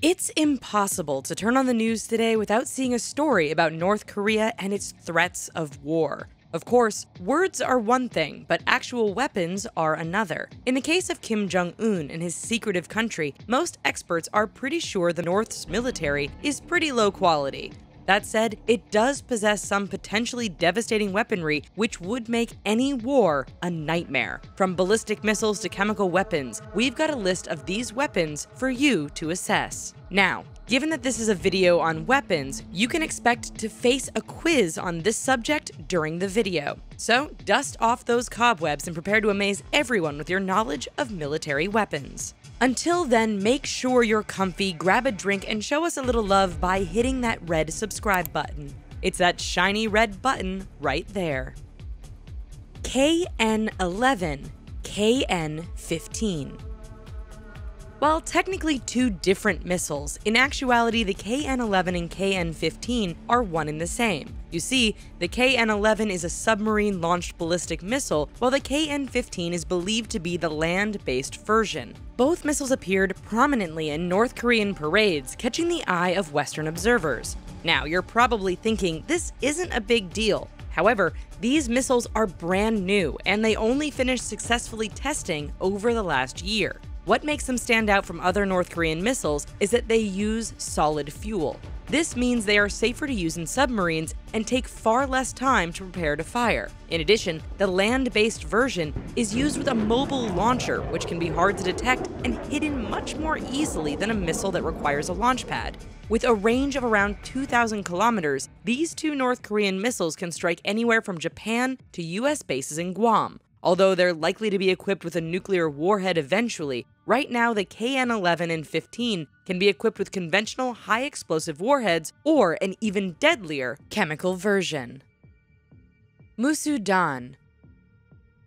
It's impossible to turn on the news today without seeing a story about North Korea and its threats of war. Of course, words are one thing, but actual weapons are another. In the case of Kim Jong-un and his secretive country, most experts are pretty sure the North's military is pretty low quality. That said, it does possess some potentially devastating weaponry which would make any war a nightmare. From ballistic missiles to chemical weapons, we've got a list of these weapons for you to assess. Now, given that this is a video on weapons, you can expect to face a quiz on this subject during the video. So, dust off those cobwebs and prepare to amaze everyone with your knowledge of military weapons. Until then, make sure you're comfy, grab a drink, and show us a little love by hitting that red subscribe button. It's that shiny red button right there. KN-11, KN-15. While technically two different missiles, in actuality the KN-11 and KN-15 are one and the same. You see, the KN-11 is a submarine-launched ballistic missile, while the KN-15 is believed to be the land-based version. Both missiles appeared prominently in North Korean parades, catching the eye of Western observers. Now, you're probably thinking this isn't a big deal. However, these missiles are brand new, and they only finished successfully testing over the last year. What makes them stand out from other North Korean missiles is that they use solid fuel. This means they are safer to use in submarines and take far less time to prepare to fire. In addition, the land-based version is used with a mobile launcher, which can be hard to detect and hidden much more easily than a missile that requires a launch pad. With a range of around 2,000 kilometers, these two North Korean missiles can strike anywhere from Japan to US bases in Guam. Although they're likely to be equipped with a nuclear warhead eventually, right now the KN-11 and 15 can be equipped with conventional high-explosive warheads or an even deadlier chemical version. Musudan.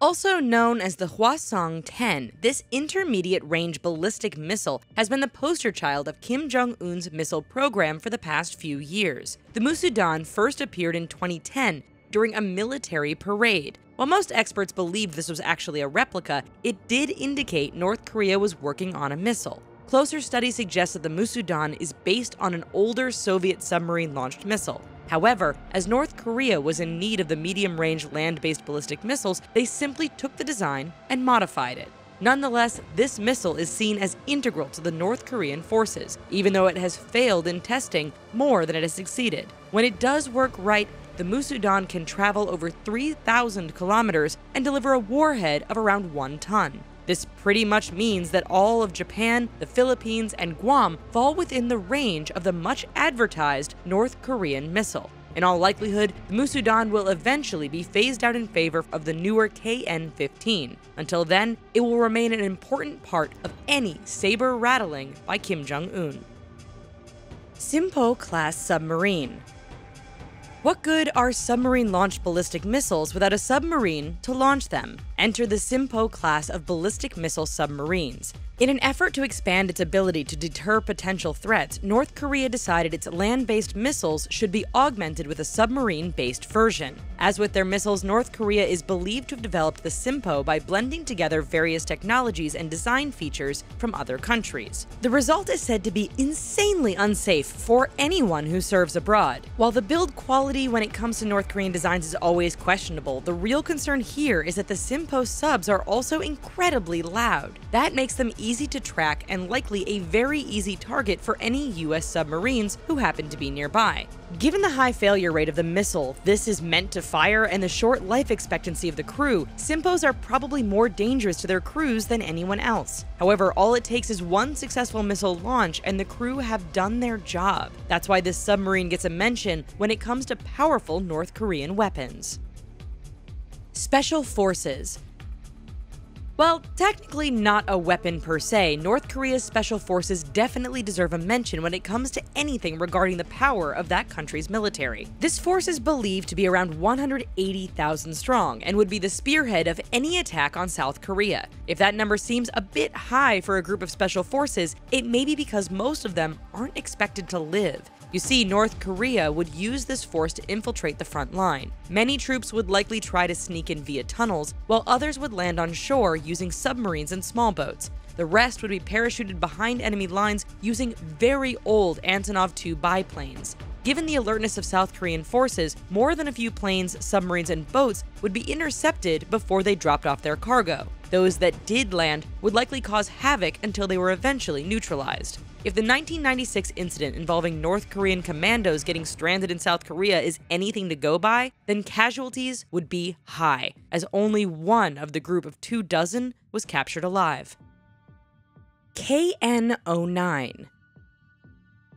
Also known as the Hwasong-10, this intermediate-range ballistic missile has been the poster child of Kim Jong-un's missile program for the past few years. The Musudan first appeared in 2010 during a military parade. While most experts believed this was actually a replica, it did indicate North Korea was working on a missile. Closer studies suggest that the Musudan is based on an older Soviet submarine-launched missile. However, as North Korea was in need of the medium-range land-based ballistic missiles, they simply took the design and modified it. Nonetheless, this missile is seen as integral to the North Korean forces, even though it has failed in testing more than it has succeeded. When it does work right, the Musudan can travel over 3,000 kilometers and deliver a warhead of around 1 ton. This pretty much means that all of Japan, the Philippines, and Guam fall within the range of the much advertised North Korean missile. In all likelihood, the Musudan will eventually be phased out in favor of the newer KN-15. Until then, it will remain an important part of any saber rattling by Kim Jong-un. Sinpo-class submarine. What good are submarine-launched ballistic missiles without a submarine to launch them? Enter the Sinpo class of ballistic missile submarines. In an effort to expand its ability to deter potential threats, North Korea decided its land-based missiles should be augmented with a submarine-based version. As with their missiles, North Korea is believed to have developed the Sinpo by blending together various technologies and design features from other countries. The result is said to be insanely unsafe for anyone who serves abroad. While the build quality when it comes to North Korean designs is always questionable, the real concern here is that the Sinpo subs are also incredibly loud. That makes them easy to track and likely a very easy target for any US submarines who happen to be nearby. Given the high failure rate of the missile this is meant to fire and the short life expectancy of the crew, Sinpos are probably more dangerous to their crews than anyone else. However, all it takes is one successful missile launch and the crew have done their job. That's why this submarine gets a mention when it comes to powerful North Korean weapons. Special Forces. While technically not a weapon per se, North Korea's special forces definitely deserve a mention when it comes to anything regarding the power of that country's military. This force is believed to be around 180,000 strong and would be the spearhead of any attack on South Korea. If that number seems a bit high for a group of special forces, it may be because most of them aren't expected to live. You see, North Korea would use this force to infiltrate the front line. Many troops would likely try to sneak in via tunnels, while others would land on shore using submarines and small boats. The rest would be parachuted behind enemy lines using very old Antonov II biplanes. Given the alertness of South Korean forces, more than a few planes, submarines, and boats would be intercepted before they dropped off their cargo. Those that did land would likely cause havoc until they were eventually neutralized. If the 1996 incident involving North Korean commandos getting stranded in South Korea is anything to go by, then casualties would be high, as only one of the group of 24 was captured alive. KN-09.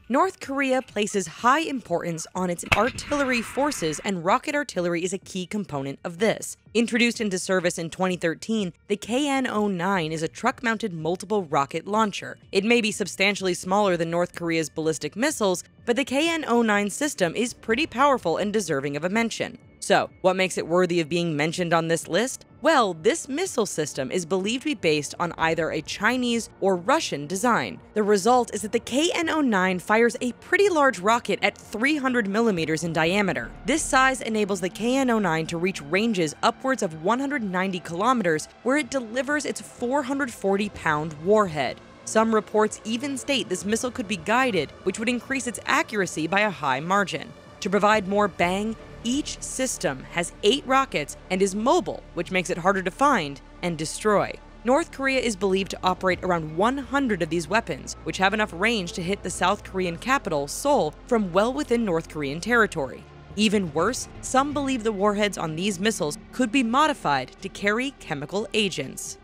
North Korea places high importance on its artillery forces, and rocket artillery is a key component of this. Introduced into service in 2013, the KN-09 is a truck-mounted multiple rocket launcher. It may be substantially smaller than North Korea's ballistic missiles, but the KN-09 system is pretty powerful and deserving of a mention. So, what makes it worthy of being mentioned on this list? Well, this missile system is believed to be based on either a Chinese or Russian design. The result is that the KN-09 fires a pretty large rocket at 300 millimeters in diameter. This size enables the KN-09 to reach ranges upwards of 190 kilometers, where it delivers its 440-pound warhead. Some reports even state this missile could be guided, which would increase its accuracy by a high margin. To provide more bang, each system has 8 rockets and is mobile, which makes it harder to find and destroy. North Korea is believed to operate around 100 of these weapons, which have enough range to hit the South Korean capital, Seoul, from well within North Korean territory. Even worse, some believe the warheads on these missiles could be modified to carry chemical agents.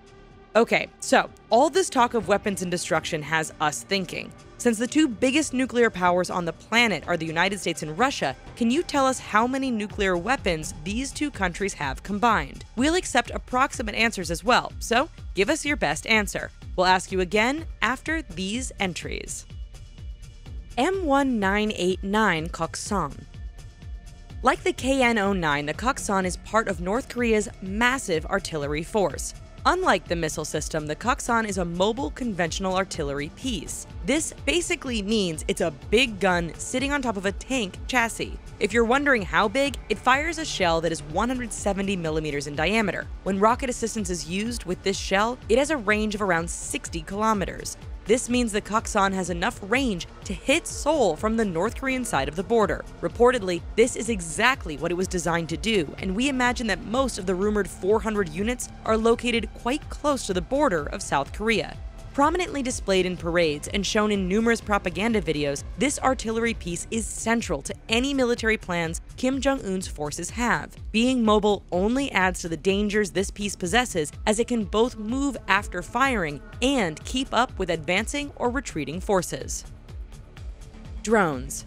Okay, so all this talk of weapons and destruction has us thinking. Since the two biggest nuclear powers on the planet are the United States and Russia, can you tell us how many nuclear weapons these two countries have combined? We'll accept approximate answers as well, so give us your best answer. We'll ask you again after these entries. M1989 Koksan. Like the KN-09, the Koksan is part of North Korea's massive artillery force. Unlike the missile system, the Koksan is a mobile conventional artillery piece. This basically means it's a big gun sitting on top of a tank chassis. If you're wondering how big, it fires a shell that is 170 millimeters in diameter. When rocket assistance is used with this shell, it has a range of around 60 kilometers. This means the Koksan has enough range to hit Seoul from the North Korean side of the border. Reportedly, this is exactly what it was designed to do, and we imagine that most of the rumored 400 units are located quite close to the border of South Korea. Prominently displayed in parades and shown in numerous propaganda videos, this artillery piece is central to any military plans Kim Jong-un's forces have. Being mobile only adds to the dangers this piece possesses, as it can both move after firing and keep up with advancing or retreating forces. Drones.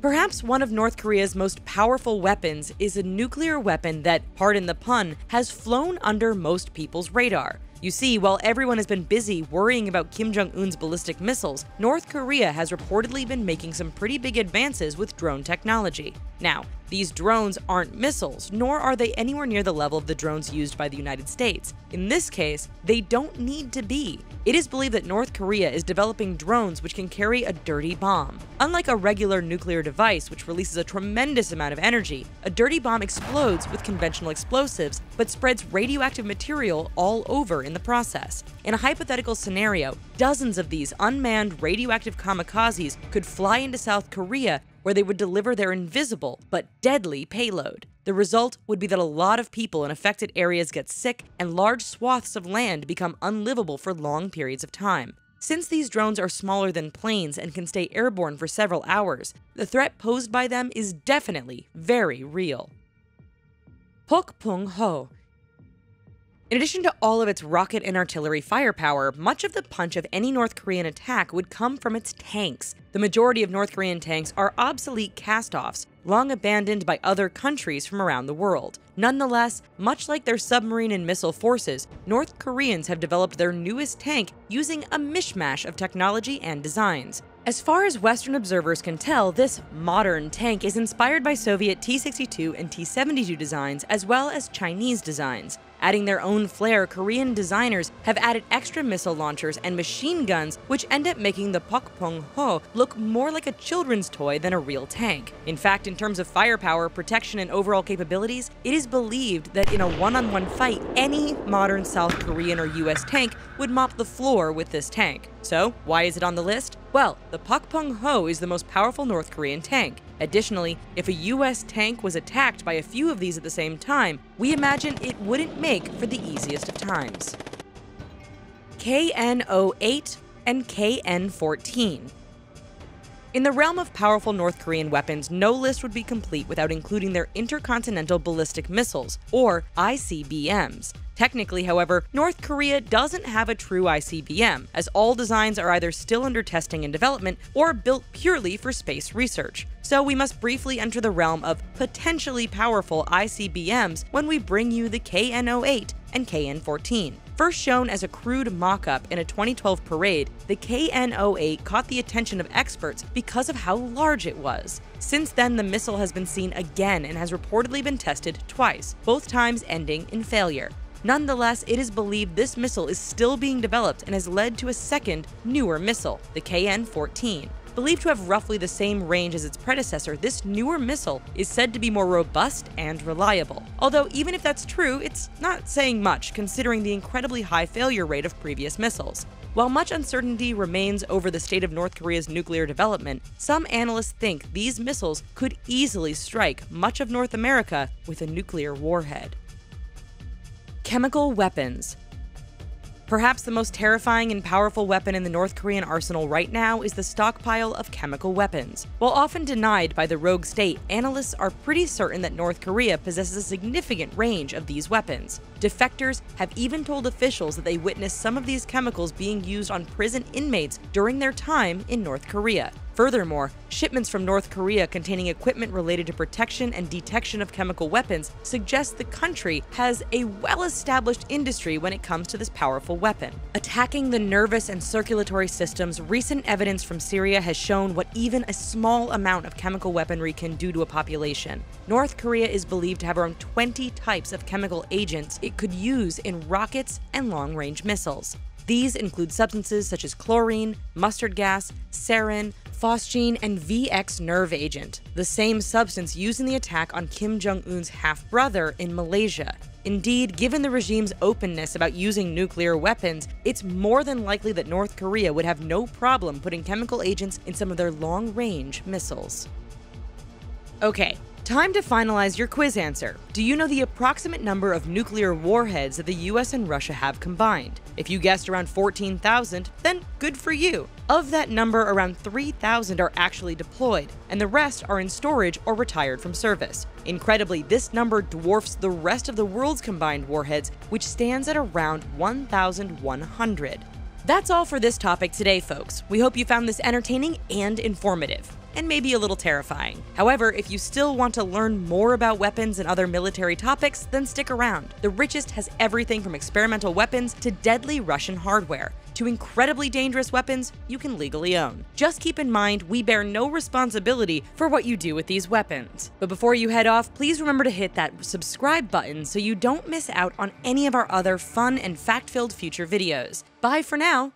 Perhaps one of North Korea's most powerful weapons is a nuclear weapon that, pardon the pun, has flown under most people's radar. You see, while everyone has been busy worrying about Kim Jong-un's ballistic missiles, North Korea has reportedly been making some pretty big advances with drone technology. Now, these drones aren't missiles, nor are they anywhere near the level of the drones used by the United States. In this case, they don't need to be. It is believed that North Korea is developing drones which can carry a dirty bomb. Unlike a regular nuclear device, which releases a tremendous amount of energy, a dirty bomb explodes with conventional explosives, but spreads radioactive material all over in the process. In a hypothetical scenario, dozens of these unmanned radioactive kamikazes could fly into South Korea, where they would deliver their invisible but deadly payload. The result would be that a lot of people in affected areas get sick and large swaths of land become unlivable for long periods of time. Since these drones are smaller than planes and can stay airborne for several hours, the threat posed by them is definitely very real. Pokpung-ho. In addition to all of its rocket and artillery firepower, much of the punch of any North Korean attack would come from its tanks. The majority of North Korean tanks are obsolete cast-offs, long abandoned by other countries from around the world. Nonetheless, much like their submarine and missile forces, North Koreans have developed their newest tank using a mishmash of technology and designs. As far as Western observers can tell, this modern tank is inspired by Soviet T-62 and T-72 designs as well as Chinese designs. Adding their own flair, Korean designers have added extra missile launchers and machine guns, which end up making the Pokpung-ho look more like a children's toy than a real tank. In fact, in terms of firepower, protection, and overall capabilities, it is believed that in a one-on-one fight, any modern South Korean or US tank would mop the floor with this tank. So, why is it on the list? Well, the Pokpung-ho is the most powerful North Korean tank. Additionally, if a US tank was attacked by a few of these at the same time, we imagine it wouldn't make for the easiest of times. KN-08 and KN-14. In the realm of powerful North Korean weapons, no list would be complete without including their intercontinental ballistic missiles, or ICBMs. Technically, however, North Korea doesn't have a true ICBM, as all designs are either still under testing and development or built purely for space research. So we must briefly enter the realm of potentially powerful ICBMs when we bring you the KN-08 and KN-14. First shown as a crude mock-up in a 2012 parade, the KN-08 caught the attention of experts because of how large it was. Since then, the missile has been seen again and has reportedly been tested twice, both times ending in failure. Nonetheless, it is believed this missile is still being developed and has led to a second, newer missile, the KN-14. Believed to have roughly the same range as its predecessor, this newer missile is said to be more robust and reliable. Although, even if that's true, it's not saying much considering the incredibly high failure rate of previous missiles. While much uncertainty remains over the state of North Korea's nuclear development, some analysts think these missiles could easily strike much of North America with a nuclear warhead. Chemical weapons. Perhaps the most terrifying and powerful weapon in the North Korean arsenal right now is the stockpile of chemical weapons. While often denied by the rogue state, analysts are pretty certain that North Korea possesses a significant range of these weapons. Defectors have even told officials that they witnessed some of these chemicals being used on prison inmates during their time in North Korea. Furthermore, shipments from North Korea containing equipment related to protection and detection of chemical weapons suggest the country has a well-established industry when it comes to this powerful weapon. Attacking the nervous and circulatory systems, recent evidence from Syria has shown what even a small amount of chemical weaponry can do to a population. North Korea is believed to have around 20 types of chemical agents it could use in rockets and long-range missiles. These include substances such as chlorine, mustard gas, sarin, phosgene, and VX nerve agent, the same substance used in the attack on Kim Jong-un's half-brother in Malaysia. Indeed, given the regime's openness about using nuclear weapons, it's more than likely that North Korea would have no problem putting chemical agents in some of their long-range missiles. Okay. Time to finalize your quiz answer. Do you know the approximate number of nuclear warheads that the US and Russia have combined? If you guessed around 14,000, then good for you. Of that number, around 3,000 are actually deployed, and the rest are in storage or retired from service. Incredibly, this number dwarfs the rest of the world's combined warheads, which stands at around 1,100. That's all for this topic today, folks. We hope you found this entertaining and informative, and maybe a little terrifying. However, if you still want to learn more about weapons and other military topics, then stick around. The Richest has everything from experimental weapons to deadly Russian hardware, to incredibly dangerous weapons you can legally own. Just keep in mind, we bear no responsibility for what you do with these weapons. But before you head off, please remember to hit that subscribe button so you don't miss out on any of our other fun and fact-filled future videos. Bye for now!